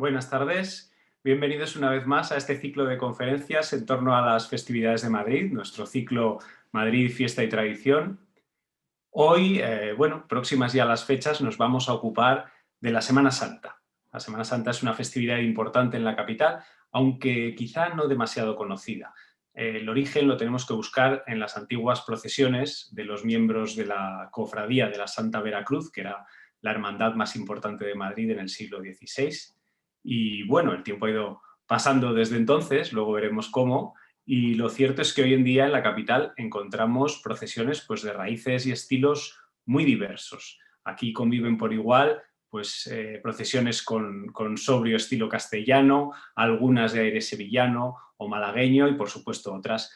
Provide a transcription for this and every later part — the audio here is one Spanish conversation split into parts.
Buenas tardes, bienvenidos una vez más a este ciclo de conferencias en torno a las festividades de Madrid, nuestro ciclo Madrid, Fiesta y Tradición. Hoy, próximas ya las fechas, nos vamos a ocupar de la Semana Santa. La Semana Santa es una festividad importante en la capital, aunque quizá no demasiado conocida. El origen lo tenemos que buscar en las antiguas procesiones de los miembros de la Cofradía de la Santa Veracruz, que era la hermandad más importante de Madrid en el siglo XVI. Y bueno, el tiempo ha ido pasando desde entonces, luego veremos cómo, y lo cierto es que hoy en día en la capital encontramos procesiones pues, de raíces y estilos muy diversos. Aquí conviven por igual procesiones con sobrio estilo castellano, algunas de aire sevillano o malagueño y por supuesto otras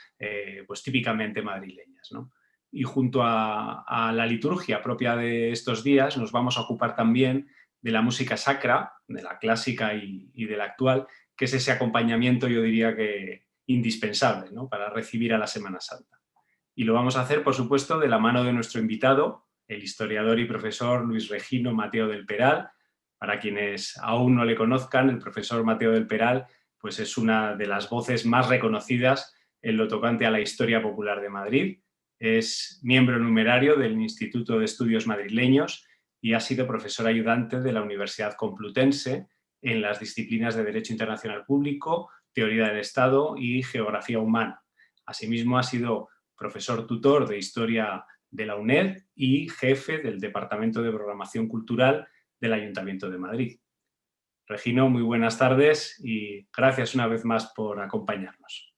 pues típicamente madrileñas, ¿no? Y junto a la liturgia propia de estos días nos vamos a ocupar también de la música sacra, de la clásica y de la actual, que es ese acompañamiento, yo diría que indispensable, ¿no?, para recibir a la Semana Santa. Y lo vamos a hacer, por supuesto, de la mano de nuestro invitado, el historiador y profesor Luis Regino Mateo del Peral. Para quienes aún no le conozcan, el profesor Mateo del Peral pues es una de las voces más reconocidas en lo tocante a la historia popular de Madrid. Es miembro numerario del Instituto de Estudios Madrileños y ha sido profesor ayudante de la Universidad Complutense en las disciplinas de Derecho Internacional Público, Teoría del Estado y Geografía Humana. Asimismo, ha sido profesor tutor de Historia de la UNED y jefe del Departamento de Programación Cultural del Ayuntamiento de Madrid. Regino, muy buenas tardes y gracias una vez más por acompañarnos.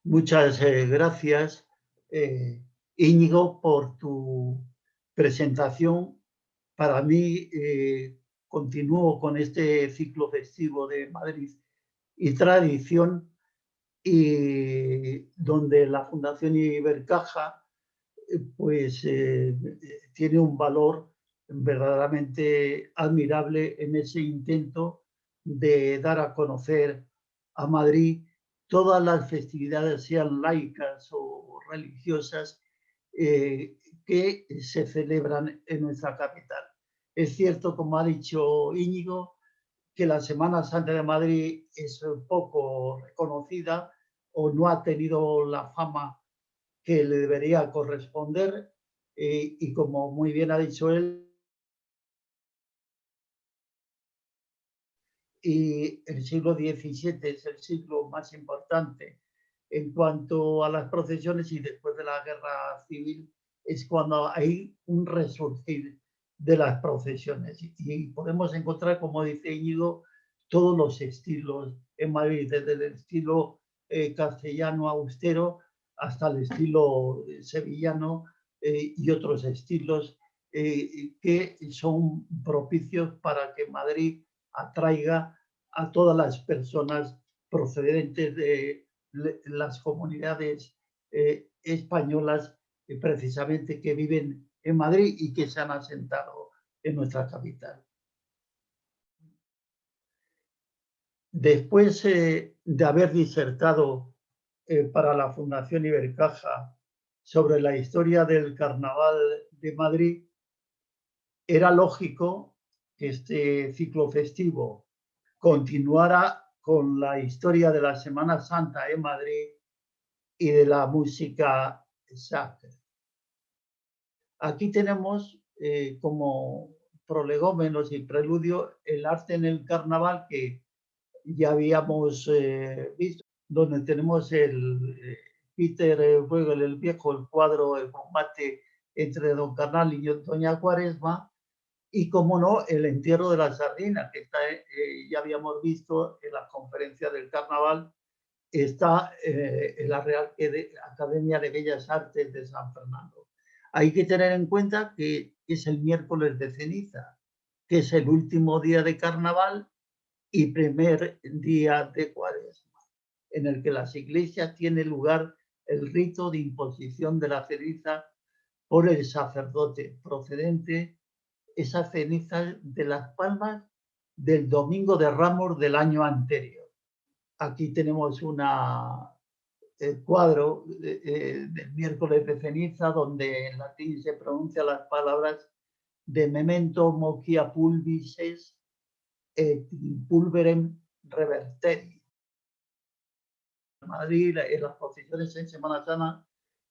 Muchas gracias, Íñigo, por tu presentación. Para mí, continúo con este ciclo festivo de Madrid y Tradición, y donde la Fundación Ibercaja tiene un valor verdaderamente admirable en ese intento de dar a conocer a Madrid todas las festividades, sean laicas o religiosas, que se celebran en nuestra capital. Es cierto, como ha dicho Íñigo, que la Semana Santa de Madrid es poco reconocida o no ha tenido la fama que le debería corresponder, y como muy bien ha dicho él, y el siglo XVII es el siglo más importante en cuanto a las procesiones, y después de la guerra civil es cuando hay un resurgir de las procesiones. Y podemos encontrar, como dice Íñigo, todos los estilos en Madrid, desde el estilo castellano austero hasta el estilo sevillano, y otros estilos que son propicios para que Madrid atraiga a todas las personas procedentes de las comunidades españolas, precisamente, que viven en Madrid y que se han asentado en nuestra capital. Después de haber disertado para la Fundación Ibercaja sobre la historia del Carnaval de Madrid, era lógico que este ciclo festivo continuara con la historia de la Semana Santa en Madrid y de la música sacra. Aquí tenemos como prolegómenos y preludio el arte en el carnaval, que ya habíamos visto, donde tenemos el Peter Bruegel el Viejo, el cuadro, el combate entre Don Carnal y Doña Cuaresma, y, como no, el entierro de la sardina, que está, ya habíamos visto en la conferencia del carnaval, está en la Real Academia de Bellas Artes de San Fernando. Hay que tener en cuenta que es el miércoles de ceniza, que es el último día de carnaval y primer día de Cuaresma, en el que las iglesias tiene lugar el rito de imposición de la ceniza por el sacerdote procedente, esa ceniza de las palmas del Domingo de Ramos del año anterior. Aquí tenemos un cuadro del miércoles de ceniza, donde en latín se pronuncian las palabras de memento mocia pulvis est, et in pulverem reverteri. En Madrid, en las procesiones en Semana Santa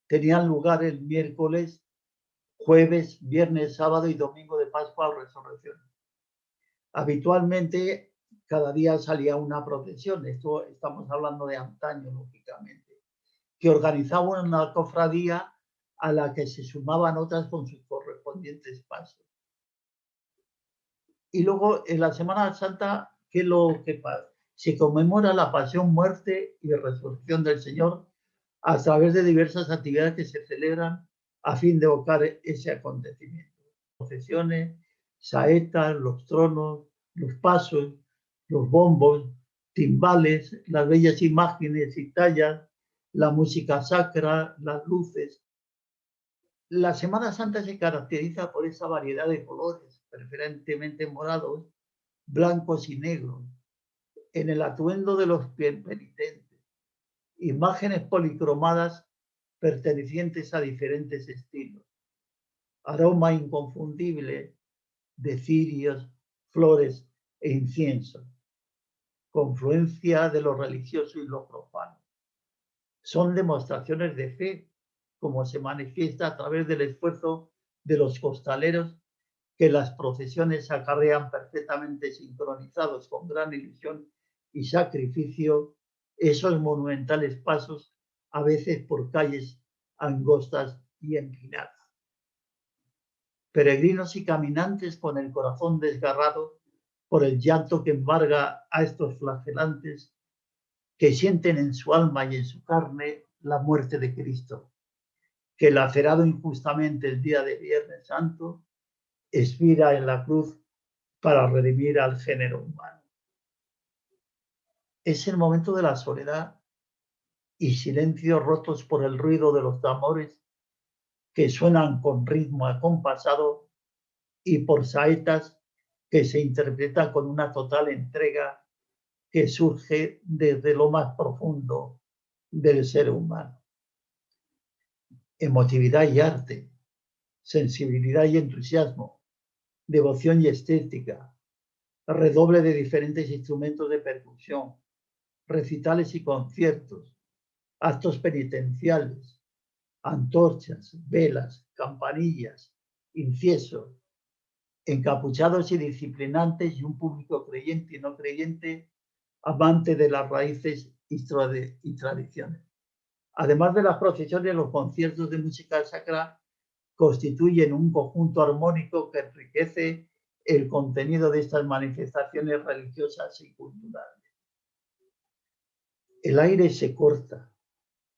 tenían lugar el miércoles, jueves, viernes, sábado y domingo de Pascua o Resurrección. Habitualmente, cada día salía una procesión. Esto estamos hablando de antaño, lógicamente, que organizaba una cofradía a la que se sumaban otras con sus correspondientes pasos. Y luego, en la Semana Santa, ¿qué es lo que pasa? Se conmemora la pasión, muerte y resurrección del Señor a través de diversas actividades que se celebran a fin de evocar ese acontecimiento. Procesiones, saetas, los tronos, los pasos, los bombos, timbales, las bellas imágenes y tallas, la música sacra, las luces. La Semana Santa se caracteriza por esa variedad de colores, preferentemente morados, blancos y negros, en el atuendo de los penitentes, imágenes policromadas pertenecientes a diferentes estilos, aroma inconfundible de cirios, flores e incienso, confluencia de lo religioso y lo profano. Son demostraciones de fe, como se manifiesta a través del esfuerzo de los costaleros que las procesiones acarrean perfectamente sincronizados con gran ilusión y sacrificio esos monumentales pasos, a veces por calles angostas y empinadas. Peregrinos y caminantes con el corazón desgarrado por el llanto que embarga a estos flagelantes que sienten en su alma y en su carne la muerte de Cristo, que lacerado injustamente el día de Viernes Santo, expira en la cruz para redimir al género humano. Es el momento de la soledad y silencio rotos por el ruido de los tambores que suenan con ritmo acompasado y por saetas que se interpretan con una total entrega que surge desde lo más profundo del ser humano. Emotividad y arte, sensibilidad y entusiasmo, devoción y estética, redoble de diferentes instrumentos de percusión, recitales y conciertos, actos penitenciales, antorchas, velas, campanillas, incienso, encapuchados y disciplinantes y un público creyente y no creyente, amante de las raíces y tradiciones. Además de las procesiones, los conciertos de música sacra constituyen un conjunto armónico que enriquece el contenido de estas manifestaciones religiosas y culturales. El aire se corta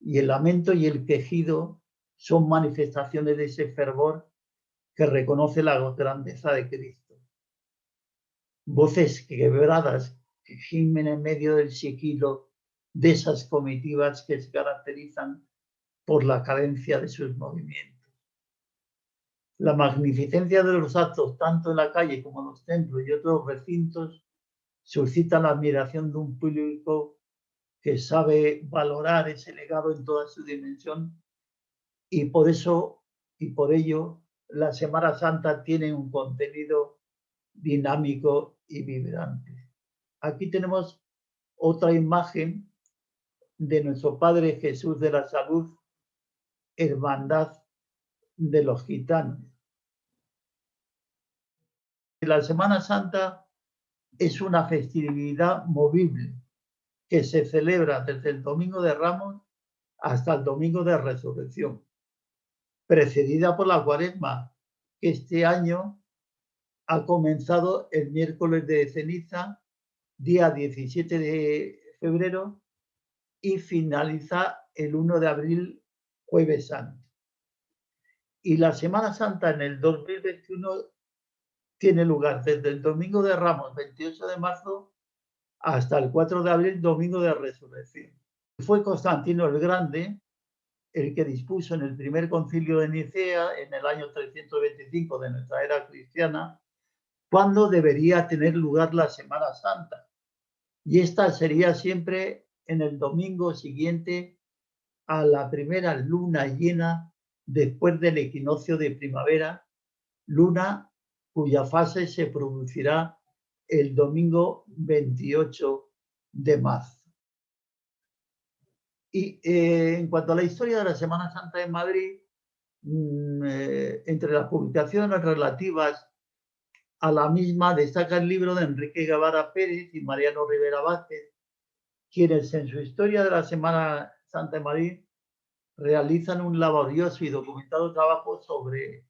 y el lamento y el quejido son manifestaciones de ese fervor que reconoce la grandeza de Cristo. Voces quebradas que gimen en medio del sigilo de esas comitivas que se caracterizan por la cadencia de sus movimientos. La magnificencia de los actos, tanto en la calle como en los templos y otros recintos, suscita la admiración de un público que sabe valorar ese legado en toda su dimensión y por eso y por ello la Semana Santa tiene un contenido dinámico y vibrante. Aquí tenemos otra imagen de nuestro Padre Jesús de la Salud, Hermandad de los Gitanos. La Semana Santa es una festividad movible que se celebra desde el Domingo de Ramos hasta el Domingo de Resurrección, precedida por la Cuaresma, que este año ha comenzado el miércoles de ceniza, día 17 de febrero, y finaliza el 1 de abril, Jueves Santo. Y la Semana Santa en el 2021 tiene lugar desde el Domingo de Ramos, 28 de marzo, hasta el 4 de abril, Domingo de Resurrección. Fue Constantino el Grande el que dispuso en el primer concilio de Nicea, en el año 325 de nuestra era cristiana, cuándo debería tener lugar la Semana Santa. Y esta sería siempre en el domingo siguiente a la primera luna llena después del equinoccio de primavera, luna cuya fase se producirá el domingo 28 de marzo. Y en cuanto a la historia de la Semana Santa de Madrid, entre las publicaciones relativas a la misma destaca el libro de Enrique Guevara Pérez y Mariano Rivera Vázquez, quienes en su historia de la Semana Santa de Madrid realizan un laborioso y documentado trabajo sobre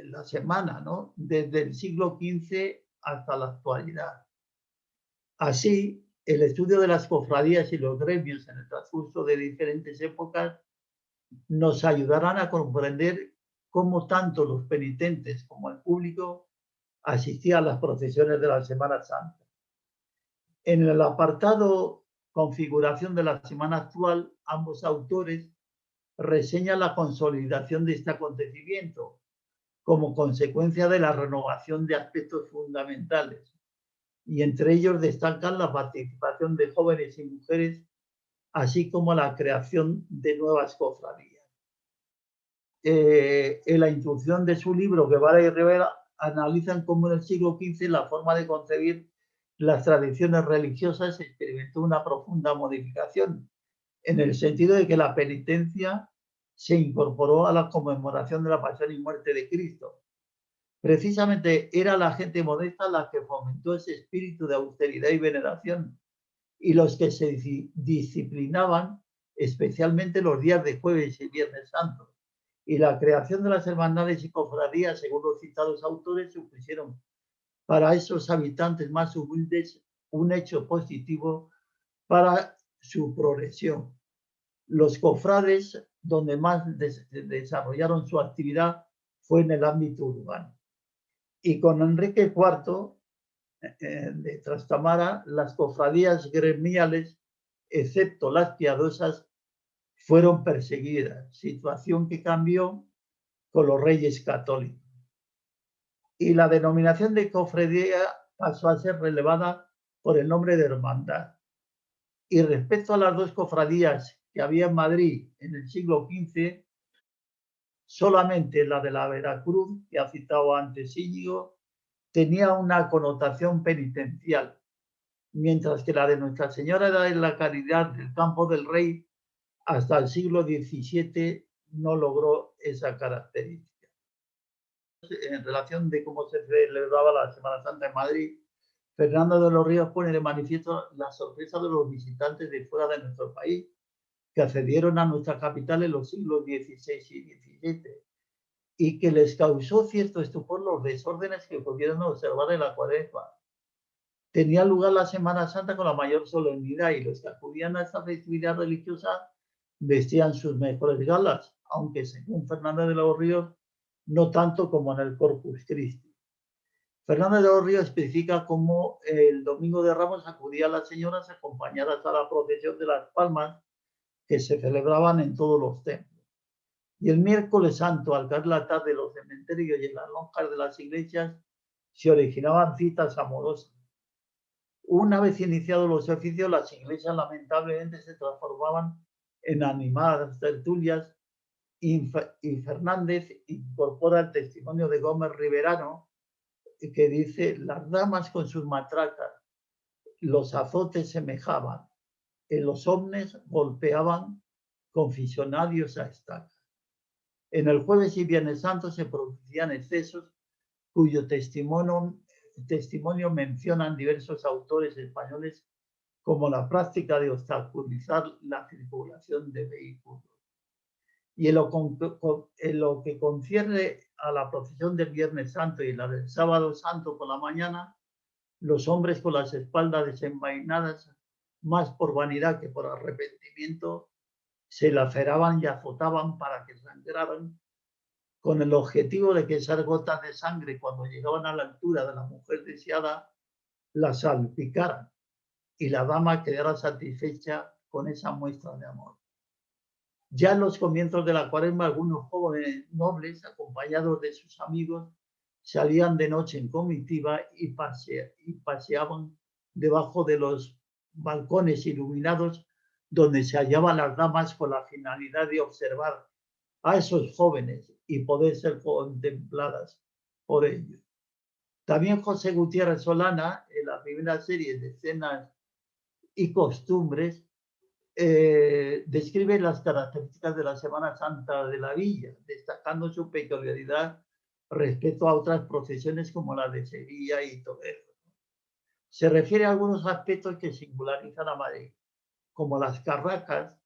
la semana, ¿no? Desde el siglo XV hasta la actualidad. Así, el estudio de las cofradías y los gremios en el transcurso de diferentes épocas nos ayudarán a comprender cómo tanto los penitentes como el público asistían a las procesiones de la Semana Santa. En el apartado Configuración de la Semana actual, ambos autores reseñan la consolidación de este acontecimiento como consecuencia de la renovación de aspectos fundamentales, y entre ellos destacan la participación de jóvenes y mujeres, así como la creación de nuevas cofradías. En la introducción de su libro, Guevara y Rivera analizan cómo en el siglo XV la forma de concebir las tradiciones religiosas experimentó una profunda modificación, en el sentido de que la penitencia se incorporó a la conmemoración de la pasión y muerte de Cristo. Precisamente era la gente modesta la que fomentó ese espíritu de austeridad y veneración, y los que se disciplinaban, especialmente los días de jueves y viernes santo. Y la creación de las hermandades y cofradías, según los citados autores, supusieron para esos habitantes más humildes un hecho positivo para su progresión. Los cofrades, donde más desarrollaron su actividad, fue en el ámbito urbano. Y con Enrique IV de Trastámara, las cofradías gremiales, excepto las piadosas, fueron perseguidas, situación que cambió con los reyes católicos. Y la denominación de cofradía pasó a ser relevada por el nombre de hermandad. Y respecto a las dos cofradías que había en Madrid en el siglo XV, solamente la de la Veracruz, que ha citado antes Íñigo, tenía una connotación penitencial, mientras que la de Nuestra Señora de la Caridad del Campo del Rey hasta el siglo XVII no logró esa característica. En relación de cómo se celebraba la Semana Santa en Madrid, Fernando de los Ríos pone de manifiesto la sorpresa de los visitantes de fuera de nuestro país que accedieron a nuestra capital en los siglos XVI y XVII y que les causó cierto estupor los desórdenes que pudieron observar en la Cuaresma. Tenía lugar la Semana Santa con la mayor solemnidad y los que acudían a esta festividad religiosa vestían sus mejores galas, aunque según Fernando de los Ríos, no tanto como en el Corpus Christi. Fernando de los Ríos especifica cómo el Domingo de Ramos acudían las señoras acompañadas a la procesión de las palmas que se celebraban en todos los templos. Y el miércoles santo, al caer la tarde, los cementerios y en las lonjas de las iglesias se originaban citas amorosas. Una vez iniciados los oficios, las iglesias lamentablemente se transformaban en animadas tertulias y Fernández incorpora el testimonio de Gómez Riverano que dice: las damas con sus matracas, los azotes semejaban, en los omnes golpeaban confesionarios a estacas. En el jueves y viernes santo se producían excesos cuyo testimonio mencionan diversos autores españoles, como la práctica de obstaculizar la circulación de vehículos. Y en lo que concierne a la procesión del Viernes Santo y la del Sábado Santo por la mañana, los hombres con las espaldas desenvainadas, más por vanidad que por arrepentimiento, se laceraban y azotaban para que sangraran, con el objetivo de que esas gotas de sangre, cuando llegaban a la altura de la mujer deseada, la salpicaran y la dama quedara satisfecha con esa muestra de amor. Ya en los comienzos de la Cuaresma, algunos jóvenes nobles, acompañados de sus amigos, salían de noche en comitiva y paseaban debajo de los balcones iluminados donde se hallaban las damas con la finalidad de observar a esos jóvenes y poder ser contempladas por ellos. También José Gutiérrez Solana, en la primera serie de Escenas y Costumbres, describe las características de la Semana Santa de la Villa, destacando su peculiaridad respecto a otras procesiones como la de Sevilla y Toledo. Se refiere a algunos aspectos que singularizan a Madrid, como las carracas,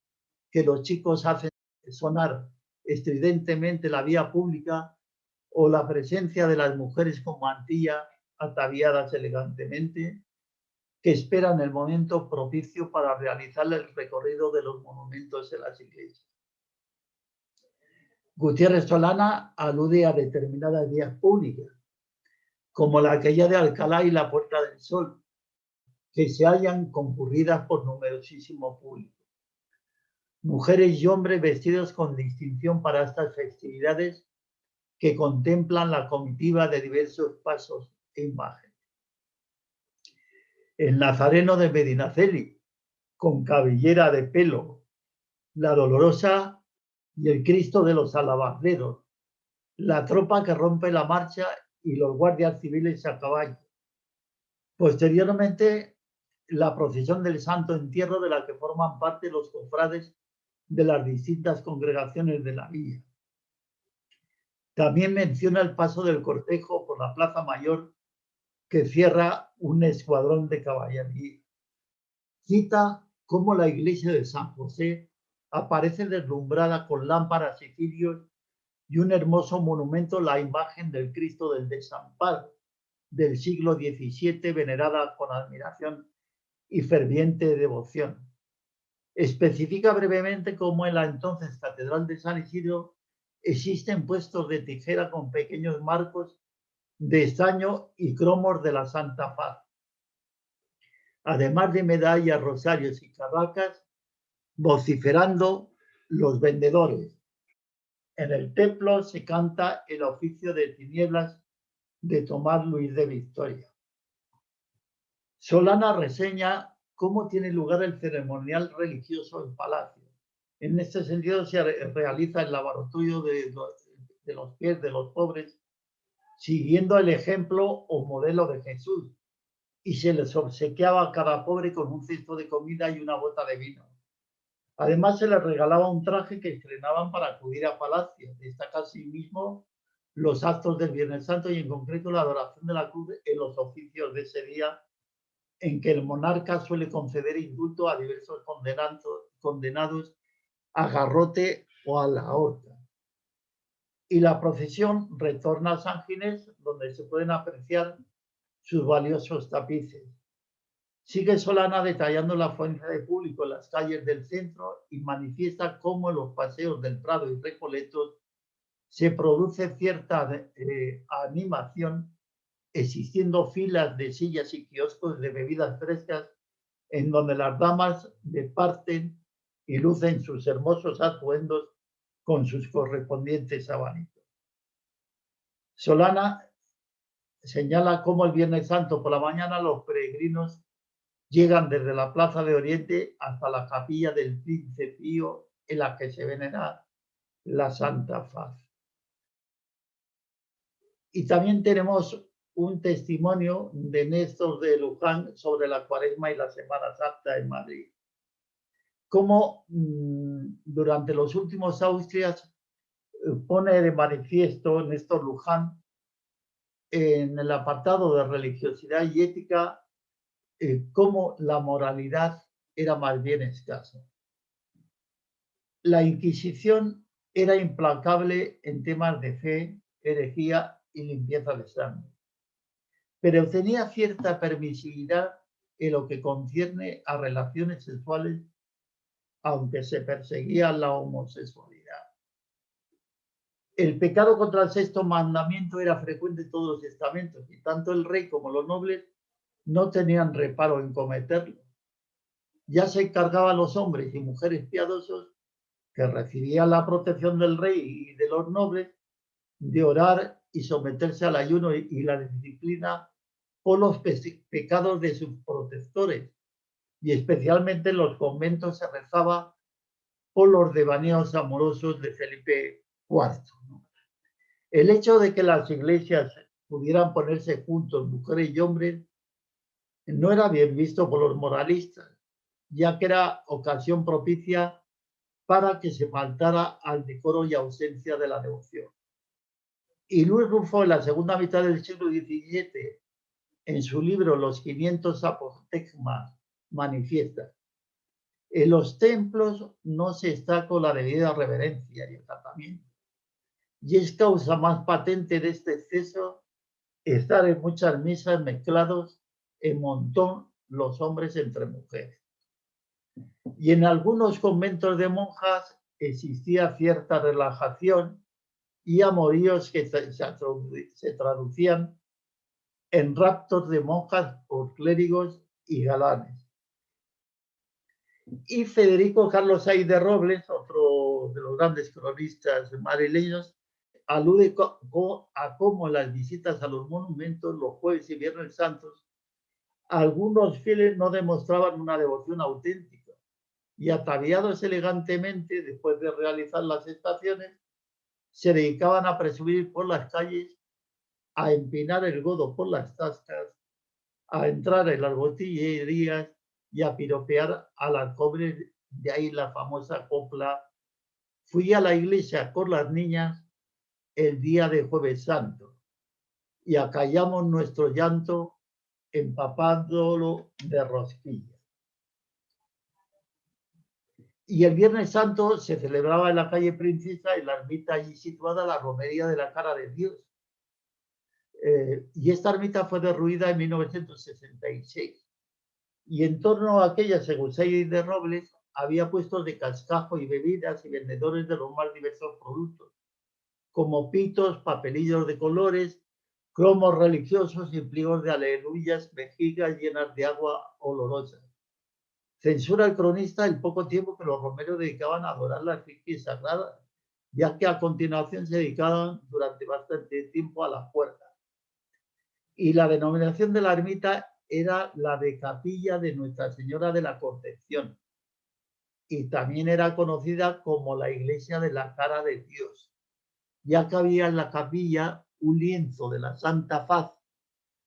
que los chicos hacen sonar estridentemente la vía pública, o la presencia de las mujeres con mantilla ataviadas elegantemente, que esperan el momento propicio para realizar el recorrido de los monumentos en las iglesias. Gutiérrez Solana alude a determinadas vías públicas, como la aquella de Alcalá y la Puerta del Sol, que se hallan concurridas por numerosísimo público. Mujeres y hombres vestidos con distinción para estas festividades que contemplan la comitiva de diversos pasos e imágenes. El Nazareno de Medinaceli, con cabellera de pelo, la Dolorosa y el Cristo de los Alabarderos, la tropa que rompe la marcha y los guardias civiles a caballo. Posteriormente, la procesión del Santo Entierro, de la que forman parte los cofrades de las distintas congregaciones de la villa. También menciona el paso del cortejo por la Plaza Mayor, que cierra un escuadrón de caballería. Cita cómo la iglesia de San José aparece deslumbrada con lámparas y cirios y un hermoso monumento, la imagen del Cristo del Desamparo, del siglo XVII, venerada con admiración y ferviente devoción. Especifica brevemente cómo en la entonces Catedral de San Isidro existen puestos de tijera con pequeños marcos de estaño y cromos de la Santa Faz. Además de medallas, rosarios y carracas, vociferando los vendedores. En el templo se canta el oficio de tinieblas de Tomás Luis de Victoria. Solana reseña cómo tiene lugar el ceremonial religioso en Palacio. En este sentido se realiza el laboratorio de los pies de los pobres, siguiendo el ejemplo o modelo de Jesús, y se les obsequiaba a cada pobre con un cesto de comida y una bota de vino. Además, se les regalaba un traje que estrenaban para acudir a Palacio. Destaca asimismo los actos del Viernes Santo y en concreto la adoración de la cruz en los oficios de ese día, en que el monarca suele conceder indulto a diversos condenados a garrote o a la horca. Y la procesión retorna a San Ginés, donde se pueden apreciar sus valiosos tapices. Sigue Solana detallando la afluencia de público en las calles del centro y manifiesta cómo en los paseos del Prado y Recoletos se produce cierta animación, existiendo filas de sillas y kioscos de bebidas frescas en donde las damas departen y lucen sus hermosos atuendos con sus correspondientes abanicos. Solana señala cómo el Viernes Santo por la mañana los peregrinos llegan desde la Plaza de Oriente hasta la capilla del Príncipe Pío, en la que se venera la Santa Faz. Y también tenemos un testimonio de Néstor de Luján sobre la Cuaresma y la Semana Santa en Madrid. Cómo durante los últimos austrias pone de manifiesto Néstor Luján en el apartado de religiosidad y ética cómo la moralidad era más bien escasa. La Inquisición era implacable en temas de fe, herejía y limpieza de sangre, pero tenía cierta permisividad en lo que concierne a relaciones sexuales, aunque se perseguía la homosexualidad. El pecado contra el sexto mandamiento era frecuente en todos los estamentos y tanto el rey como los nobles no tenían reparo en cometerlo. Ya se encargaban los hombres y mujeres piadosos que recibían la protección del rey y de los nobles de orar y someterse al ayuno y la disciplina por los pecados de sus protectores, y especialmente en los conventos se rezaba por los devaneos amorosos de Felipe IV. El hecho de que las iglesias pudieran ponerse juntos, mujeres y hombres, no era bien visto por los moralistas, ya que era ocasión propicia para que se faltara al decoro y ausencia de la devoción. Y Luis Rufo, en la segunda mitad del siglo XVII, en su libro Los 500 apotegmas, manifiesta: en los templos no se está con la debida reverencia y acatamiento, y es causa más patente de este exceso estar en muchas misas mezclados en montón los hombres entre mujeres. Y en algunos conventos de monjas existía cierta relajación y amoríos que se traducían en raptos de monjas por clérigos y galanes. Y Federico Carlos Sainz de Robles, otro de los grandes cronistas madrileños, alude a cómo en las visitas a los monumentos los jueves y viernes santos algunos fieles no demostraban una devoción auténtica y, ataviados elegantemente después de realizar las estaciones, se dedicaban a presumir por las calles, a empinar el godo por las tascas, a entrar en las botillerías y a piropear a las jóvenes. De ahí la famosa copla: fui a la iglesia con las niñas el día de Jueves Santo y acallamos nuestro llanto empapándolo de rosquilla. Y el Viernes Santo se celebraba en la calle Princesa, en la ermita allí situada, la romería de la Cara de Dios. Y esta ermita fue derruida en 1966. Y en torno a aquella, según Sainz de Robles, había puestos de cascajo y bebidas y vendedores de los más diversos productos, como pitos, papelillos de colores, cromos religiosos y pliegos de aleluyas, vejigas llenas de agua olorosa. Censura el cronista el poco tiempo que los romeros dedicaban a adorar las efigies sagradas, ya que a continuación se dedicaban durante bastante tiempo a la puerta. Y la denominación de la ermita era la de Capilla de Nuestra Señora de la Concepción, y también era conocida como la Iglesia de la Cara de Dios, ya que había en la capilla un lienzo de la Santa Faz,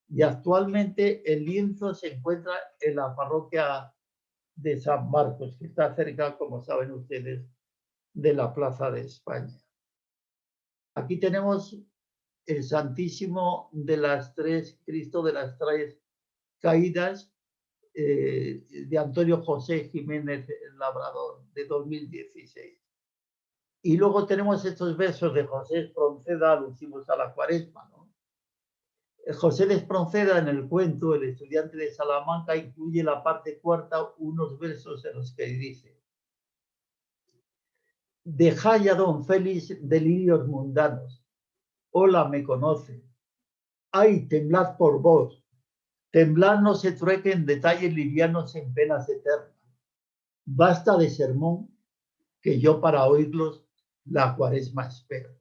y actualmente el lienzo se encuentra en la parroquia de San Marcos, que está cerca, como saben ustedes, de la Plaza de España. Aquí tenemos el Santísimo de las Tres, Cristo de las Tres Caídas, de Antonio José Jiménez Labrador, de 2016. Y luego tenemos estos versos de José Espronceda alusivos a la Cuaresma, ¿no? José de Espronceda, en el cuento El estudiante de Salamanca, incluye la parte cuarta, unos versos en los que dice: dejad a don Félix delirios mundanos, hola me conoce, ay, temblad por vos, temblad no se truequen detalles livianos en penas eternas, basta de sermón que yo para oírlos la Cuaresma espero.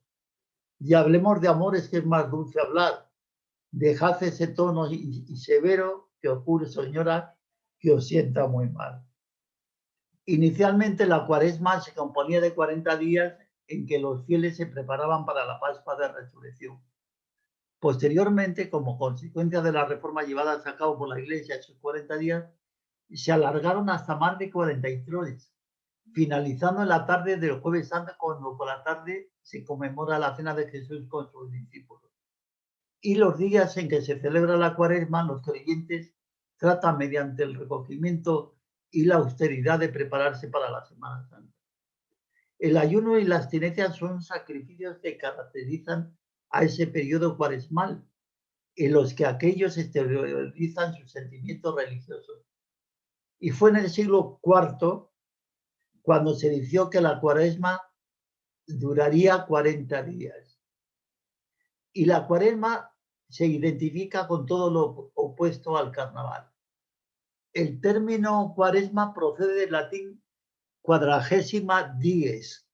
Y hablemos de amores, que es más dulce hablar. Dejad ese tono y severo que os juro, señora, que os sienta muy mal. Inicialmente la Cuaresma se componía de 40 días en que los fieles se preparaban para la Pascua de Resurrección. Posteriormente, como consecuencia de la reforma llevada a cabo por la Iglesia, esos 40 días se alargaron hasta más de 43, finalizando en la tarde del Jueves Santo, cuando por la tarde se conmemora la cena de Jesús con sus discípulos. Y los días en que se celebra la Cuaresma, los creyentes tratan mediante el recogimiento y la austeridad de prepararse para la Semana Santa. El ayuno y la abstinencia son sacrificios que caracterizan a ese periodo cuaresmal, en los que aquellos exteriorizan sus sentimientos religiosos. Y fue en el siglo IV cuando se dijo que la Cuaresma duraría 40 días. Y la Cuaresma se identifica con todo lo opuesto al carnaval. El término Cuaresma procede del latín quadragesima dies,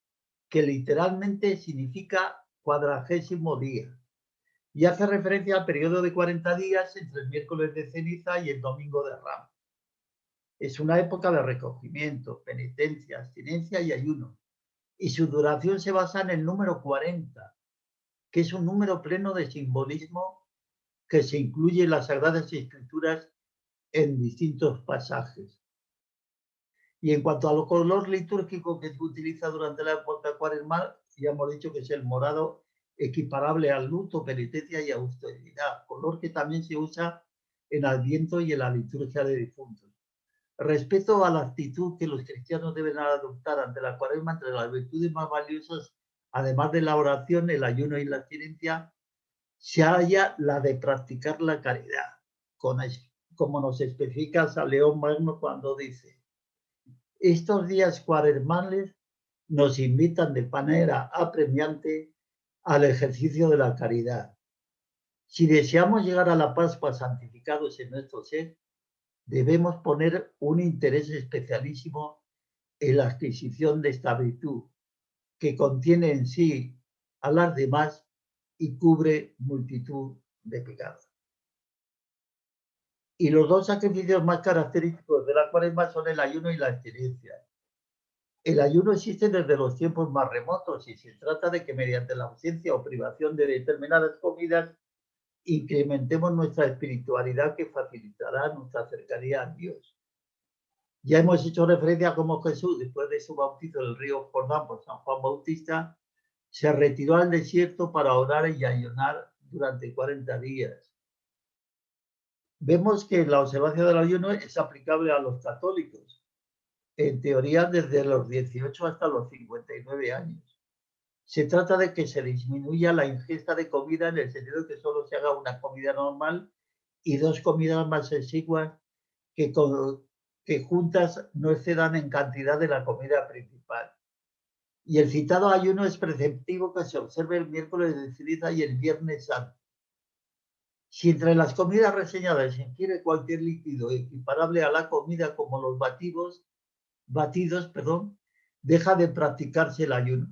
que literalmente significa 40º día, y hace referencia al periodo de 40 días entre el miércoles de ceniza y el domingo de Ramos. Es una época de recogimiento, penitencia, abstinencia y ayuno, y su duración se basa en el número 40, que es un número pleno de simbolismo que se incluye en las Sagradas Escrituras en distintos pasajes. Y en cuanto al color litúrgico que se utiliza durante la época cuaresmal, ya hemos dicho que es el morado, equiparable al luto, penitencia y austeridad, color que también se usa en Adviento y en la liturgia de difuntos. Respecto a la actitud que los cristianos deben adoptar ante la cuaresma, entre las virtudes más valiosas, además de la oración, el ayuno y la abstinencia, se halla la de practicar la caridad, como nos especifica San León Magno cuando dice: estos días cuaresmales nos invitan de manera apremiante al ejercicio de la caridad. Si deseamos llegar a la Pascua santificados en nuestro ser, debemos poner un interés especialísimo en la adquisición de esta virtud, que contiene en sí a las demás y cubre multitud de pecados. Y los dos sacrificios más característicos de la cuaresma son el ayuno y la abstinencia. El ayuno existe desde los tiempos más remotos y se trata de que mediante la ausencia o privación de determinadas comidas incrementemos nuestra espiritualidad, que facilitará nuestra cercanía a Dios. Ya hemos hecho referencia a cómo Jesús, después de su bautizo en el río Jordán por San Juan Bautista, se retiró al desierto para orar y ayunar durante 40 días. Vemos que la observancia del ayuno es aplicable a los católicos, en teoría desde los 18 hasta los 59 años. Se trata de que se disminuya la ingesta de comida, en el sentido de que solo se haga una comida normal y dos comidas más exiguas que juntas no excedan en cantidad de la comida principal. Y el citado ayuno es preceptivo que se observe el miércoles de ceniza y el viernes santo. Si entre las comidas reseñadas se ingiere cualquier líquido equiparable a la comida, como los batidos, deja de practicarse el ayuno.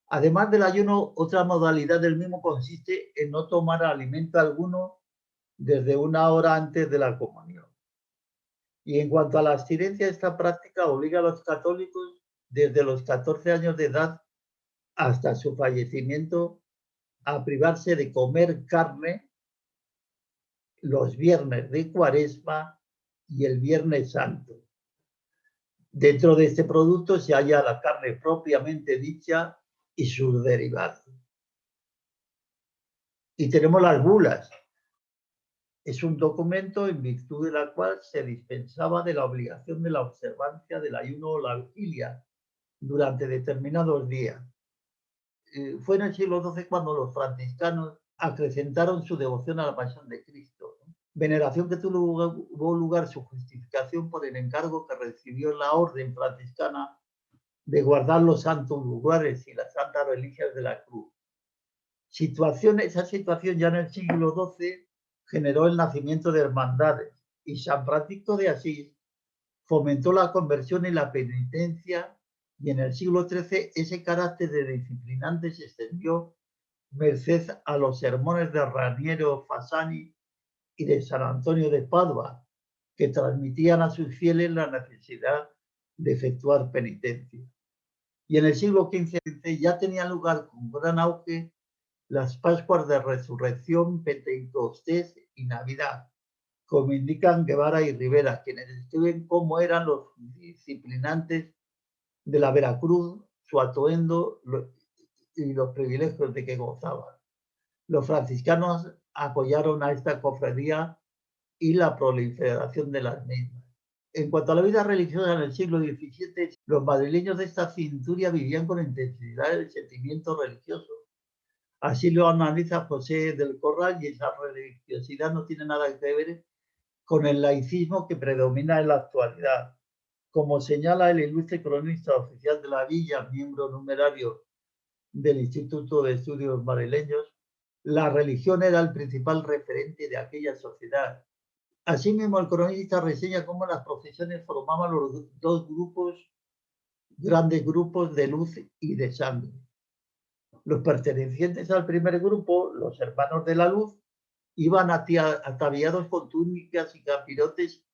Además del ayuno, otra modalidad del mismo consiste en no tomar alimento alguno desde una hora antes de la comunión. Y en cuanto a la abstinencia, esta práctica obliga a los católicos desde los 14 años de edad hasta su fallecimiento a privarse de comer carne los viernes de Cuaresma y el Viernes Santo. Dentro de este producto se halla la carne propiamente dicha y sus derivados. Y tenemos las bulas. Es un documento en virtud de la cual se dispensaba de la obligación de la observancia del ayuno o la vigilia durante determinados días. Fue en el siglo XII cuando los franciscanos acrecentaron su devoción a la Pasión de Cristo, veneración que tuvo lugar su justificación por el encargo que recibió la orden franciscana de guardar los santos lugares y las santas reliquias de la cruz. Esa situación ya en el siglo XII generó el nacimiento de hermandades, y San Francisco de Asís fomentó la conversión y la penitencia, y en el siglo XIII ese carácter de disciplinante se extendió merced a los sermones de Raniero Fasani y de San Antonio de Padua, que transmitían a sus fieles la necesidad de efectuar penitencia. Y en el siglo XV ya tenían lugar con gran auge las Pascuas de Resurrección, Pentecostés y Navidad, como indican Guevara y Rivera, quienes describen cómo eran los disciplinantes de la Veracruz, su atuendo y los privilegios de que gozaban. Los franciscanos apoyaron a esta cofradía y la proliferación de las mismas. En cuanto a la vida religiosa, en el siglo XVII, los madrileños de esta cinturia vivían con intensidad el sentimiento religioso. Así lo analiza José del Corral, y esa religiosidad no tiene nada que ver con el laicismo que predomina en la actualidad. Como señala el ilustre cronista oficial de la villa, miembro numerario del Instituto de Estudios Madrileños, la religión era el principal referente de aquella sociedad. Asimismo, el cronista reseña cómo las procesiones formaban los dos grandes grupos de luz y de sangre. Los pertenecientes al primer grupo, los hermanos de la luz, iban ataviados con túnicas y capirotes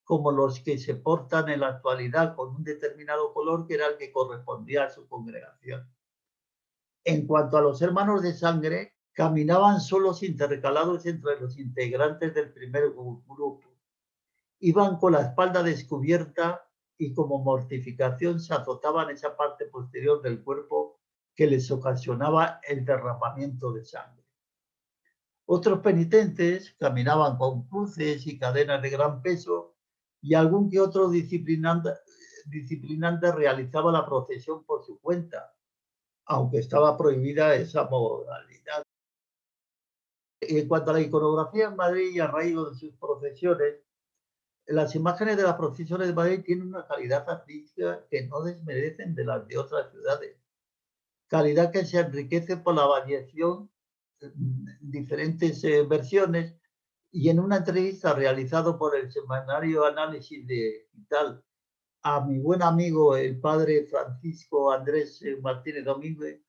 como los que se portan en la actualidad, con un determinado color que era el que correspondía a su congregación. En cuanto a los hermanos de sangre, Caminaban solos intercalados entre los integrantes del primer grupo. Iban con la espalda descubierta y como mortificación se azotaban esa parte posterior del cuerpo que les ocasionaba el derramamiento de sangre. Otros penitentes caminaban con cruces y cadenas de gran peso y algún que otro disciplinante realizaba la procesión por su cuenta, aunque estaba prohibida esa modalidad. En cuanto a la iconografía en Madrid y a raíz de sus procesiones, las imágenes de las procesiones de Madrid tienen una calidad artística que no desmerecen de las de otras ciudades. Calidad que se enriquece por la variación, diferentes versiones, y en una entrevista realizada por el semanario Análisis Digital a mi buen amigo el padre Francisco Andrés Martínez Domínguez,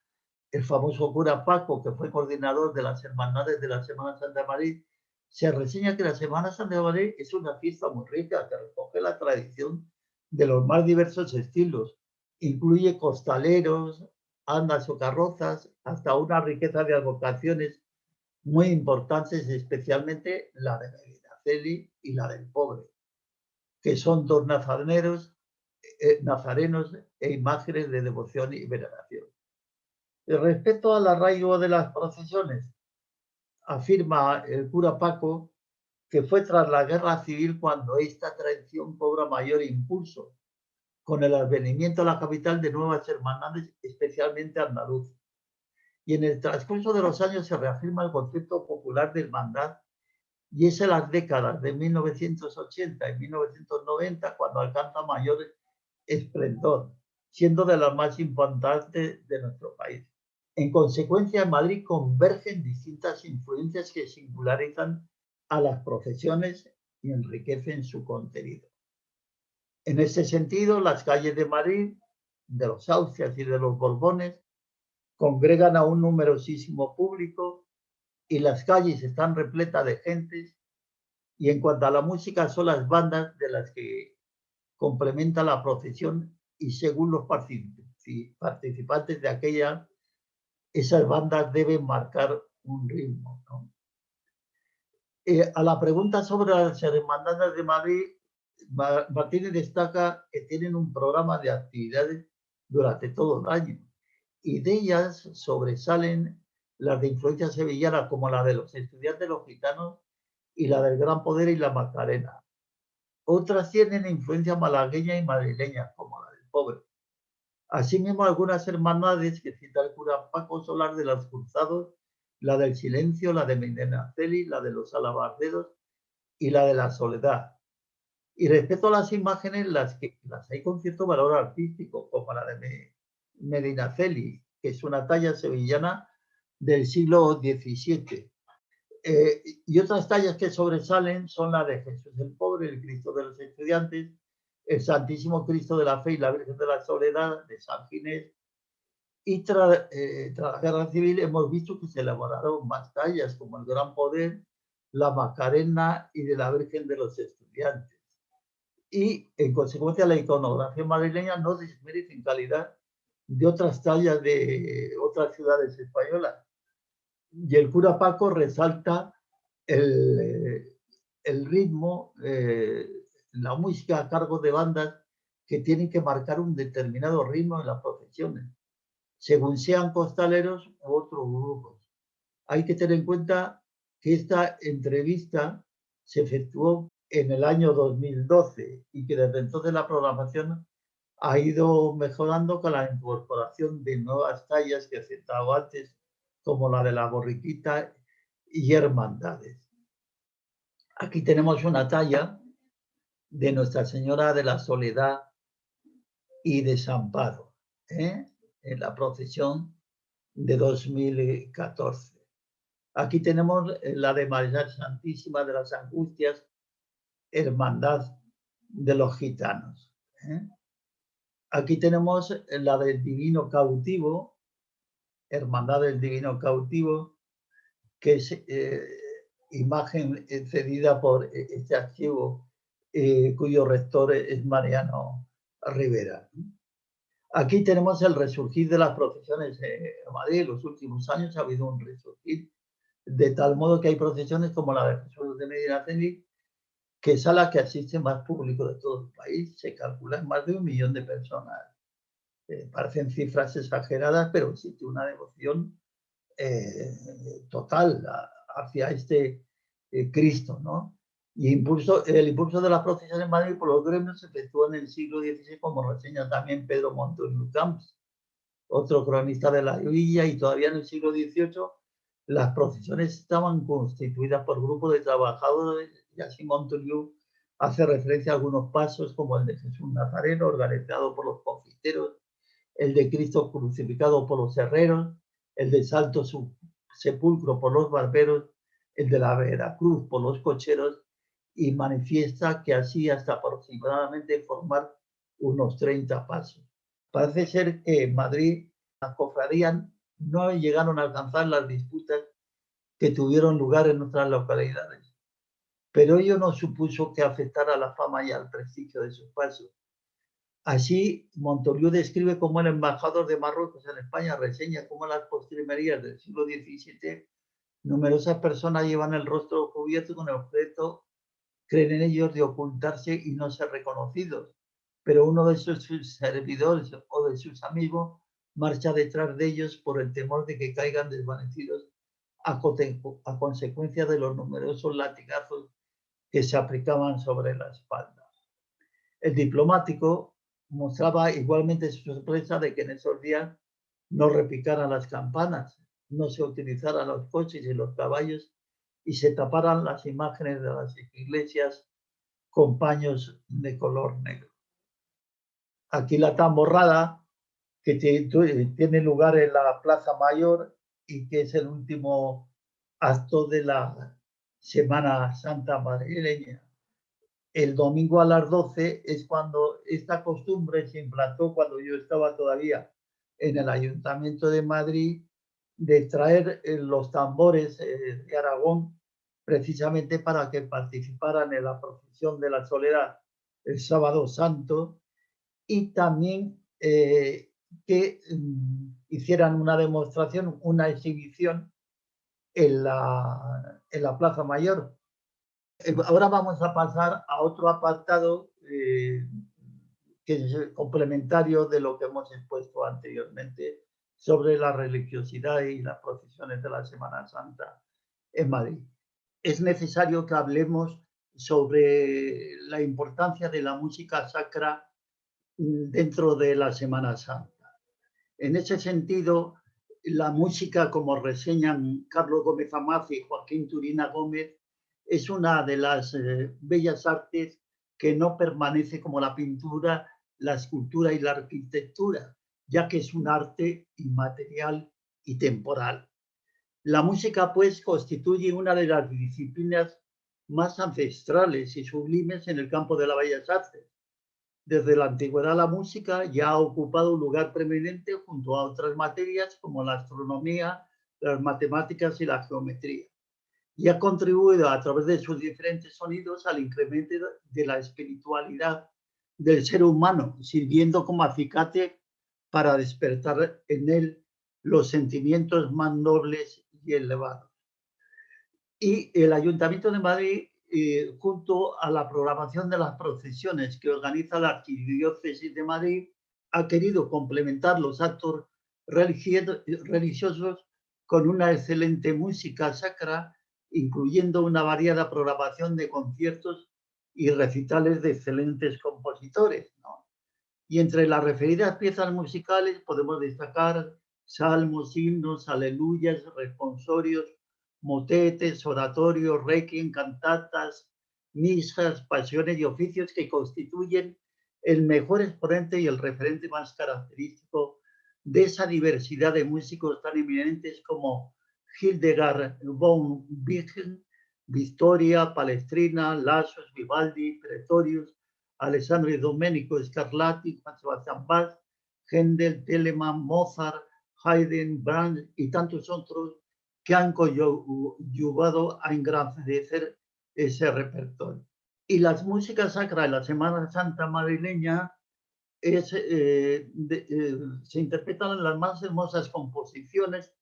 el famoso cura Paco, que fue coordinador de las hermandades de la Semana Santa de Madrid, se reseña que la Semana Santa de Madrid es una fiesta muy rica que recoge la tradición de los más diversos estilos. Incluye costaleros, andas o carrozas, hasta una riqueza de advocaciones muy importantes, especialmente la de Medinaceli y la del Pobre, que son dos nazarenos e imágenes de devoción y veneración. Respecto al arraigo de las procesiones, afirma el cura Paco que fue tras la guerra civil cuando esta tradición cobra mayor impulso, con el advenimiento a la capital de nuevas hermandades, especialmente andaluzas. Y en el transcurso de los años se reafirma el concepto popular de hermandad, y es en las décadas de 1980 y 1990 cuando alcanza mayor esplendor, siendo de las más importantes de nuestro país. En consecuencia, en Madrid convergen distintas influencias que singularizan a las procesiones y enriquecen su contenido. En ese sentido, las calles de Madrid, de los Austrias y de los Borbones, congregan a un numerosísimo público y las calles están repletas de gentes, y en cuanto a la música son las bandas de las que complementa la procesión, y según los participantes de aquella, esas bandas deben marcar un ritmo, ¿no? A la pregunta sobre las hermandades de Madrid, Martínez destaca que tienen un programa de actividades durante todo el año, y de ellas sobresalen las de influencia sevillana, como la de los estudiantes los gitanos y la del Gran Poder y la Macarena. Otras tienen influencia malagueña y madrileña, como la del Pobre. Asimismo, algunas hermandades que cita el cura Paco Solar de los Cruzados, la del Silencio, la de Medinaceli, la de los Alabarderos y la de la Soledad. Y respecto a las imágenes, las hay con cierto valor artístico, como la de Medinaceli, que es una talla sevillana del siglo XVII. Y otras tallas que sobresalen son la de Jesús el Pobre, el Cristo de los Estudiantes, el Santísimo Cristo de la Fe y la Virgen de la Soledad, de San Ginés. Y tras la Guerra Civil hemos visto que se elaboraron más tallas, como el Gran Poder, la Macarena y de la Virgen de los Estudiantes. Y, en consecuencia, la iconografía madrileña no desmerece en calidad de otras tallas de otras ciudades españolas. Y el cura Paco resalta el ritmo, la música a cargo de bandas que tienen que marcar un determinado ritmo en las procesiones, según sean costaleros u otros grupos. Hay que tener en cuenta que esta entrevista se efectuó en el año 2012 y que desde entonces la programación ha ido mejorando con la incorporación de nuevas tallas que he citado antes, como la de la borriquita y hermandades. Aquí tenemos una talla de Nuestra Señora de la Soledad y Desamparo, en la procesión de 2014. Aquí tenemos la de María Santísima de las Angustias, Hermandad de los Gitanos. Aquí tenemos la del Divino Cautivo, Hermandad del Divino Cautivo, que es imagen cedida por este archivo, cuyo rector es Mariano Rivera. Aquí tenemos el resurgir de las procesiones en Madrid. En los últimos años ha habido un resurgir de tal modo que hay procesiones como la de Jesús de Medinaceli, que es a la que asiste más público de todo el país, se calcula en más de 1 millón de personas. Parecen cifras exageradas, pero existe una devoción total hacia este Cristo, ¿no? Y el impulso de las procesiones en Madrid por los gremios se efectuó en el siglo XVI, como reseña también Pedro Montoliu Camps, otro cronista de la villa, y todavía en el siglo XVIII las procesiones estaban constituidas por grupos de trabajadores, y así Montoliu hace referencia a algunos pasos como el de Jesús Nazareno, organizado por los confiteros, el de Cristo crucificado por los herreros, el de Santo Sepulcro por los barberos, el de la Veracruz por los cocheros, y manifiesta que así hasta aproximadamente formar unos 30 pasos. Parece ser que en Madrid las cofradías no llegaron a alcanzar las disputas que tuvieron lugar en otras localidades, pero ello no supuso que afectara la fama y al prestigio de sus pasos. Así, Montoliu describe cómo el embajador de Marruecos en España reseña cómo en las postrimerías del siglo XVII numerosas personas llevan el rostro cubierto con el objeto, creen en ellos, de ocultarse y no ser reconocidos. Pero uno de sus servidores o de sus amigos marcha detrás de ellos por el temor de que caigan desvanecidos a consecuencia de los numerosos latigazos que se aplicaban sobre la espalda. El diplomático mostraba igualmente su sorpresa de que en esos días no repicaran las campanas, no se utilizaran los coches y los caballos y se taparan las imágenes de las iglesias con paños de color negro. Aquí la tamborrada, que tiene lugar en la Plaza Mayor y que es el último acto de la Semana Santa madrileña. El domingo a las 12 es cuando esta costumbre se implantó, cuando yo estaba todavía en el Ayuntamiento de Madrid, de traer los tambores de Aragón precisamente para que participaran en la procesión de la Soledad el Sábado Santo, y también que hicieran una demostración, una exhibición en la Plaza Mayor. Ahora vamos a pasar a otro apartado que es complementario de lo que hemos expuesto anteriormente sobre la religiosidad y las procesiones de la Semana Santa en Madrid. Es necesario que hablemos sobre la importancia de la música sacra dentro de la Semana Santa. En ese sentido, la música, como reseñan Carlos Gómez Amaz y Joaquín Turina Gómez, es una de las bellas artes que no permanece como la pintura, la escultura y la arquitectura, ya que es un arte inmaterial y temporal. La música, pues, constituye una de las disciplinas más ancestrales y sublimes en el campo de las bellas artes. Desde la antigüedad la música ya ha ocupado un lugar preeminente junto a otras materias como la astronomía, las matemáticas y la geometría, y ha contribuido a través de sus diferentes sonidos al incremento de la espiritualidad del ser humano, sirviendo como acicate para despertar en él los sentimientos más nobles y elevados. Y el Ayuntamiento de Madrid, junto a la programación de las procesiones que organiza la Arquidiócesis de Madrid, ha querido complementar los actos religiosos con una excelente música sacra, incluyendo una variada programación de conciertos y recitales de excelentes compositores, ¿no? Y entre las referidas piezas musicales podemos destacar salmos, himnos, aleluyas, responsorios, motetes, oratorios, requiem, cantatas, misas, pasiones y oficios que constituyen el mejor exponente y el referente más característico de esa diversidad de músicos tan eminentes como Hildegard von Bingen, Victoria, Palestrina, Lassos, Vivaldi, Pretorius, Alessandro Domenico Scarlatti, Juan Sebastián Bach, Händel, Telemann, Mozart, Haydn, Brahms y tantos otros que han ayudado a engrandecer ese repertorio. Y las músicas sacras de la Semana Santa madrileña se interpretan en las más hermosas composiciones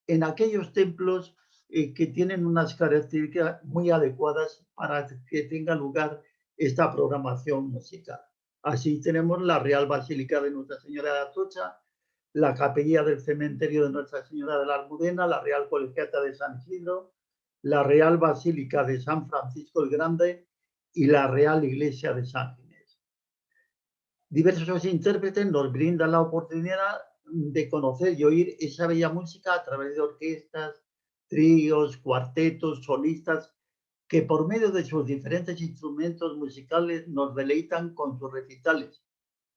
en aquellos templos que tienen unas características muy adecuadas para que tenga lugar esta programación musical. Así tenemos la Real Basílica de Nuestra Señora de Atocha, la Capilla del Cementerio de Nuestra Señora de la Almudena, la Real Colegiata de San Isidro, la Real Basílica de San Francisco el Grande y la Real Iglesia de San Ginés. Diversos intérpretes nos brindan la oportunidad de conocer y oír esa bella música a través de orquestas, tríos, cuartetos, solistas, que por medio de sus diferentes instrumentos musicales nos deleitan con sus recitales,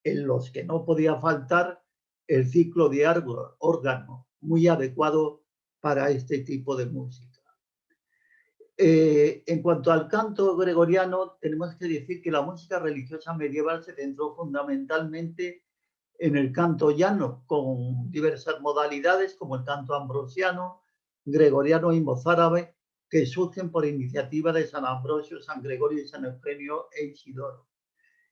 en los que no podía faltar el ciclo de órgano, muy adecuado para este tipo de música. En cuanto al canto gregoriano, tenemos que decir que la música religiosa medieval se centró fundamentalmente en el canto llano, con diversas modalidades como el canto ambrosiano, gregoriano y mozárabe, que surgen por iniciativa de San Ambrosio, San Gregorio y San Eugenio e Isidoro.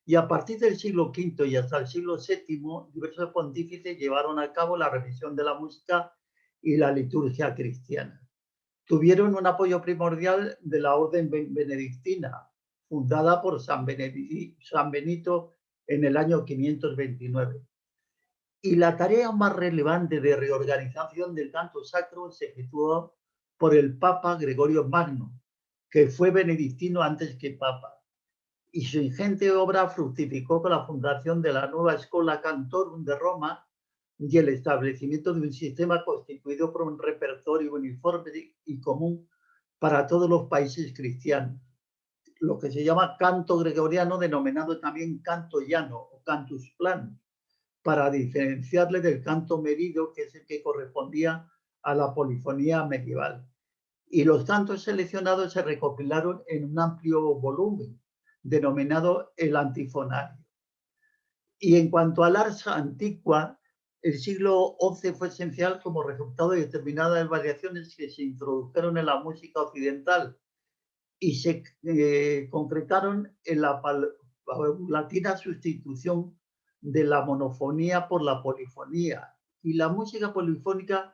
Y a partir del siglo V y hasta el siglo VII, diversos pontífices llevaron a cabo la revisión de la música y la liturgia cristiana. Tuvieron un apoyo primordial de la orden benedictina, fundada por San Benito en el año 529. Y la tarea más relevante de reorganización del canto sacro se efectuó por el Papa Gregorio Magno, que fue benedictino antes que Papa. Y su ingente obra fructificó con la fundación de la nueva Schola Cantorum de Roma y el establecimiento de un sistema constituido por un repertorio uniforme y común para todos los países cristianos, lo que se llama canto gregoriano, denominado también canto llano o cantus planus, para diferenciarle del canto medido, que es el que correspondía a la polifonía medieval. Y los cantos seleccionados se recopilaron en un amplio volumen, denominado el antifonario. Y en cuanto al ars antiqua, el siglo XI fue esencial como resultado de determinadas variaciones que se introdujeron en la música occidental y se concretaron en la paulatina sustitución de la monofonía por la polifonía. Y la música polifónica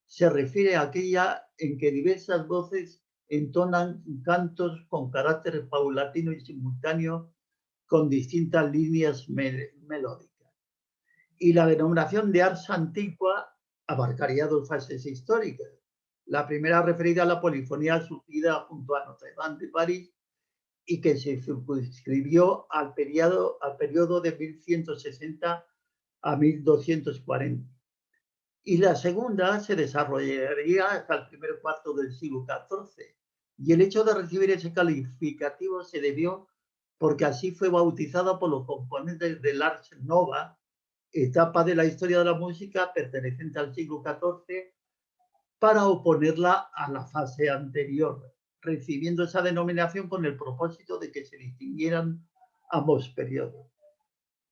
se refiere a aquella en que diversas voces entonan cantos con carácter paulatino y simultáneo con distintas líneas melódicas. Y la denominación de ars antiqua abarcaría dos fases históricas. La primera referida a la polifonía surgida junto a Notre Dame de París y que se circunscribió al periodo de 1160 a 1240. Y la segunda se desarrollaría hasta el primer cuarto del siglo XIV. Y el hecho de recibir ese calificativo se debió porque así fue bautizada por los componentes del Ars Nova, etapa de la historia de la música perteneciente al siglo XIV, para oponerla a la fase anterior, recibiendo esa denominación con el propósito de que se distinguieran ambos periodos.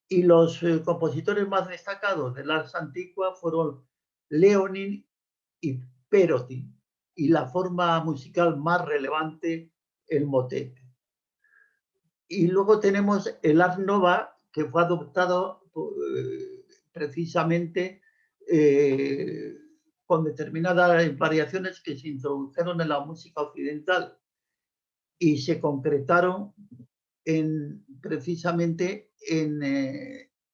Y los compositores más destacados del Ars Antiqua fueron Leonin y Perotin, y la forma musical más relevante, el motete. Y luego tenemos el Ars Nova, que fue adoptado precisamente con determinadas variaciones que se introdujeron en la música occidental y se concretaron precisamente en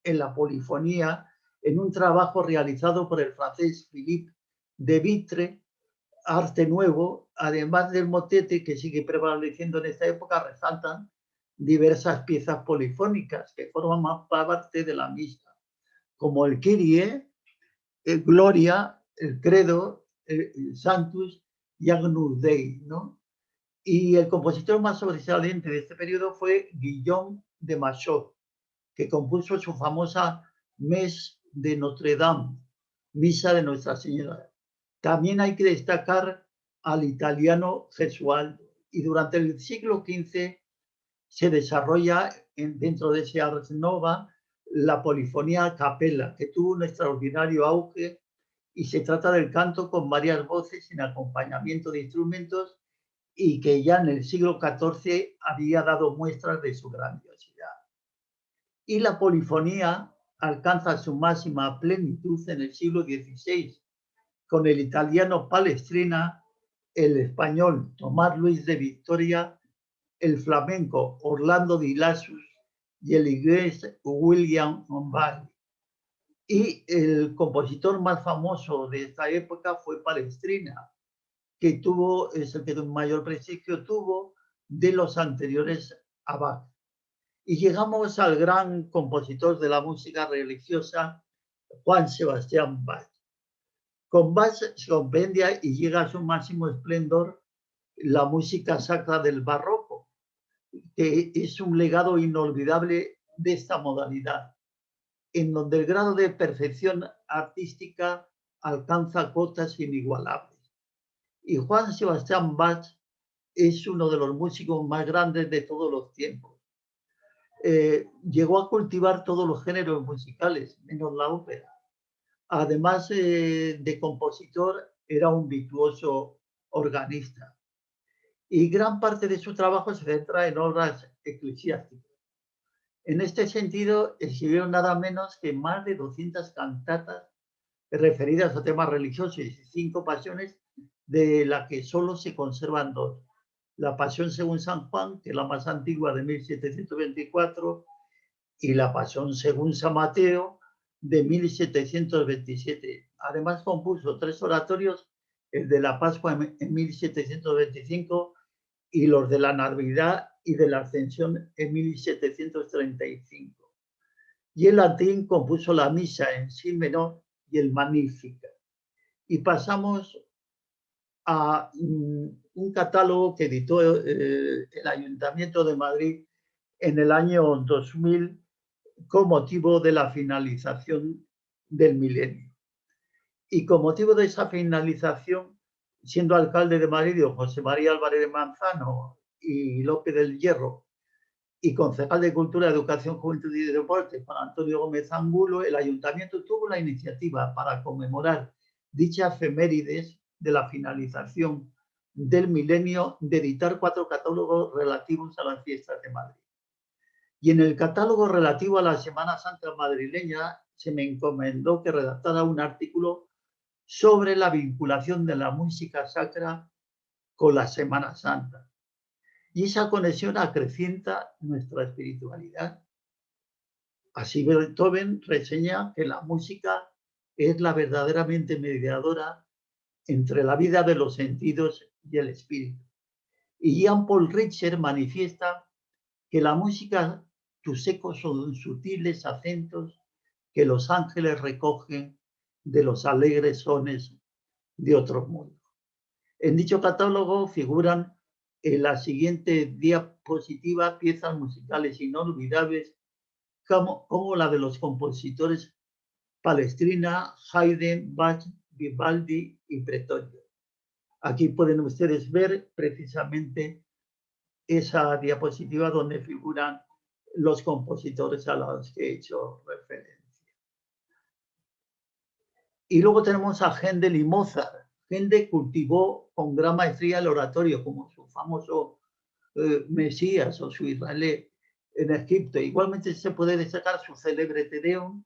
la polifonía, en un trabajo realizado por el francés Philippe de Vitre, Arte Nuevo. Además del motete, que sigue prevaleciendo en esta época, resaltan diversas piezas polifónicas que forman parte de la misma, como el Kyrie, el Gloria, el Credo, el Sanctus y Agnus Dei, ¿no? Y el compositor más sobresaliente de este periodo fue Guillaume de Machaut, que compuso su famosa Messe de Notre Dame, Misa de Nuestra Señora. También hay que destacar al italiano Gesualdo. Y durante el siglo XV se desarrolla dentro de ese Ars Nova la polifonía a capella, que tuvo un extraordinario auge, y se trata del canto con varias voces en acompañamiento de instrumentos y que ya en el siglo XIV había dado muestras de su grandiosidad. Y la polifonía alcanza su máxima plenitud en el siglo XVI, con el italiano Palestrina el español Tomás Luis de Victoria, el flamenco Orlando Di Lassus y el inglés William Ball. Y el compositor más famoso de esta época fue Palestrina, que es el que mayor prestigio tuvo de los anteriores a Bach. Y llegamos al gran compositor de la música religiosa, Juan Sebastián Bach. Con Bach se compendia y llega a su máximo esplendor la música sacra del barroco, que es un legado inolvidable de esta modalidad, en donde el grado de perfección artística alcanza cotas inigualables. Y Juan Sebastián Bach es uno de los músicos más grandes de todos los tiempos. Llegó a cultivar todos los géneros musicales, menos la ópera. Además de compositor, era un virtuoso organista. Y gran parte de su trabajo se centra en obras eclesiásticas. En este sentido, escribió nada menos que más de 200 cantatas referidas a temas religiosos y 5 pasiones, de las que solo se conservan 2. La Pasión según San Juan, que es la más antigua, de 1724, y la Pasión según San Mateo, de 1727. Además compuso 3 oratorios, el de la Pascua en 1725 y los de la Navidad y de la Ascensión en 1735. Y en latín compuso la Misa en Si menor y el Magnificat. Y pasamos a un catálogo que editó el Ayuntamiento de Madrid en el año 2000 con motivo de la finalización del milenio. Y con motivo de esa finalización, siendo alcalde de Madrid José María Álvarez de Manzano y López del Hierro, y concejal de Cultura, Educación, Juventud y Deportes Juan Antonio Gómez Angulo, el ayuntamiento tuvo la iniciativa para conmemorar dichas efemérides de la finalización del milenio de editar 4 catálogos relativos a las fiestas de Madrid. Y en el catálogo relativo a la Semana Santa madrileña se me encomendó que redactara un artículo sobre la vinculación de la música sacra con la Semana Santa. Y esa conexión acrecienta nuestra espiritualidad. Así Beethoven reseña que la música es la verdaderamente mediadora entre la vida de los sentidos y el espíritu. Y Jean Paul Richter manifiesta que la música, tus ecos son sutiles acentos que los ángeles recogen de los alegres sones de otros mundos. En dicho catálogo figuran en la siguiente diapositiva piezas musicales inolvidables como la de los compositores Palestrina, Haydn, Bach, Vivaldi y Prettorio. Aquí pueden ustedes ver precisamente esa diapositiva donde figuran los compositores a los que he hecho referencia. Y luego tenemos a Händel y Mozart. Händel cultivó con gran maestría el oratorio, como su famoso Mesías o su Israelí en Egipto. Igualmente se puede destacar su célebre Te Deum,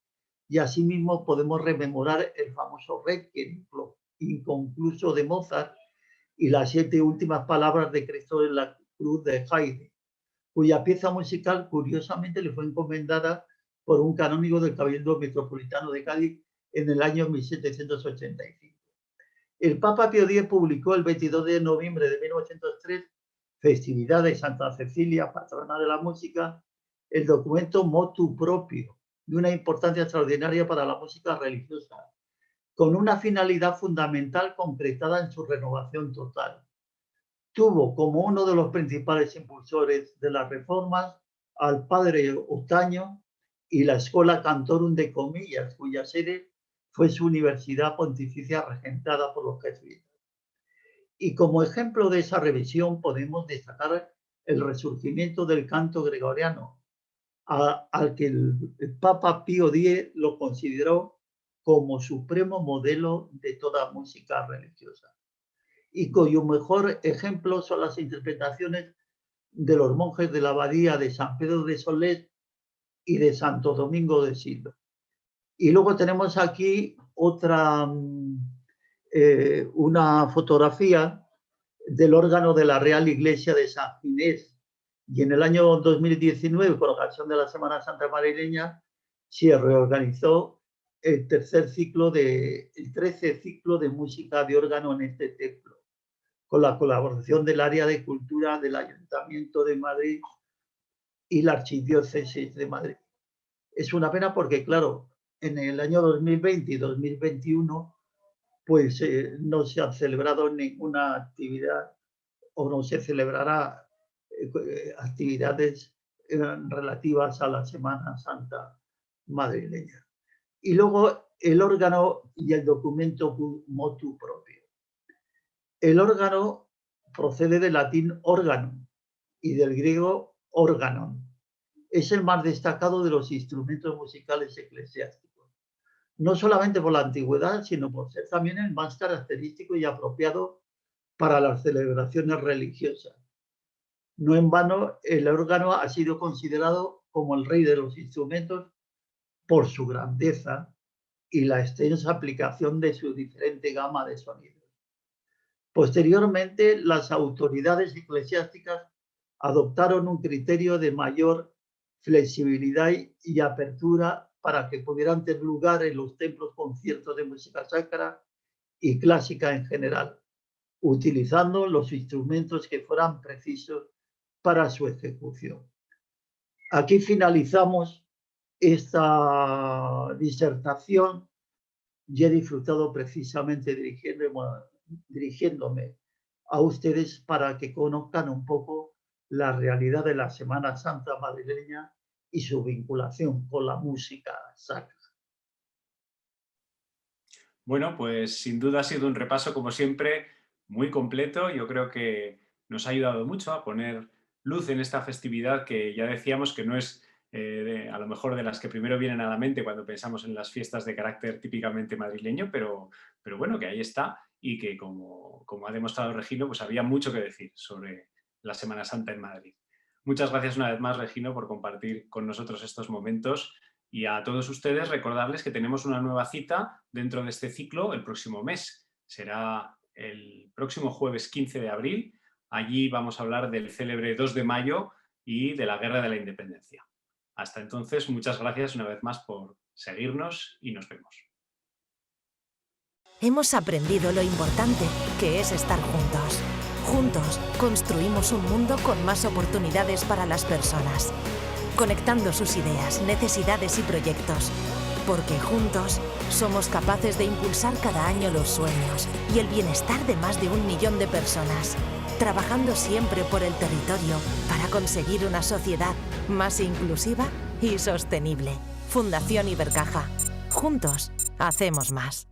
y asimismo podemos rememorar el famoso Requiem inconcluso de Mozart y las 7 últimas palabras de Cristo en la cruz de Haydn, cuya pieza musical curiosamente le fue encomendada por un canónigo del Cabildo Metropolitano de Cádiz en el año 1785. El Papa Pío X publicó el 22 de noviembre de 1903, festividad de Santa Cecilia, patrona de la música, el documento Motu Proprio, de una importancia extraordinaria para la música religiosa, con una finalidad fundamental concretada en su renovación total. Tuvo como uno de los principales impulsores de las reformas al padre Otaño y la Escola Cantorum de Comillas, cuya sede fue su universidad pontificia regentada por los jesuitas. Y como ejemplo de esa revisión podemos destacar el resurgimiento del canto gregoriano, al que el Papa Pío X lo consideró como supremo modelo de toda música religiosa, y cuyo mejor ejemplo son las interpretaciones de los monjes de la abadía de San Pedro de Solés y de Santo Domingo de Silva. Y luego tenemos aquí una fotografía del órgano de la Real Iglesia de San Ginés. Y en el año 2019, por ocasión de la Semana Santa madrileña, se reorganizó el 13 ciclo de música de órgano en este templo, con la colaboración del área de cultura del Ayuntamiento de Madrid y la Archidiócesis de Madrid. Es una pena porque, claro, en el año 2020 y 2021, pues no se ha celebrado ninguna actividad o no se celebrará actividades relativas a la Semana Santa madrileña. Y luego el órgano y el documento motu propio. El órgano procede del latín organum y del griego organon. Es el más destacado de los instrumentos musicales eclesiásticos, no solamente por la antigüedad, sino por ser también el más característico y apropiado para las celebraciones religiosas. No en vano, el órgano ha sido considerado como el rey de los instrumentos por su grandeza y la extensa aplicación de su diferente gama de sonidos. Posteriormente, las autoridades eclesiásticas adoptaron un criterio de mayor flexibilidad y apertura para que pudieran tener lugar en los templos conciertos de música sacra y clásica en general, utilizando los instrumentos que fueran precisos para su ejecución. Aquí finalizamos esta disertación y he disfrutado precisamente dirigiéndome a ustedes para que conozcan un poco la realidad de la Semana Santa madrileña y su vinculación con la música sacra. Bueno, pues sin duda ha sido un repaso, como siempre, muy completo. Yo creo que nos ha ayudado mucho a poner luz en esta festividad que ya decíamos que no es a lo mejor de las que primero vienen a la mente cuando pensamos en las fiestas de carácter típicamente madrileño, pero bueno, que ahí está y que como ha demostrado Regino, pues había mucho que decir sobre la Semana Santa en Madrid. Muchas gracias una vez más, Regino, por compartir con nosotros estos momentos. Y a todos ustedes recordarles que tenemos una nueva cita dentro de este ciclo el próximo mes. Será el próximo jueves 15 de abril. Allí vamos a hablar del célebre 2 de mayo y de la Guerra de la Independencia. Hasta entonces, muchas gracias una vez más por seguirnos y nos vemos. Hemos aprendido lo importante que es estar juntos. Juntos construimos un mundo con más oportunidades para las personas, conectando sus ideas, necesidades y proyectos. Porque juntos somos capaces de impulsar cada año los sueños y el bienestar de más de 1 millón de personas, trabajando siempre por el territorio para conseguir una sociedad más inclusiva y sostenible. Fundación Ibercaja. Juntos hacemos más.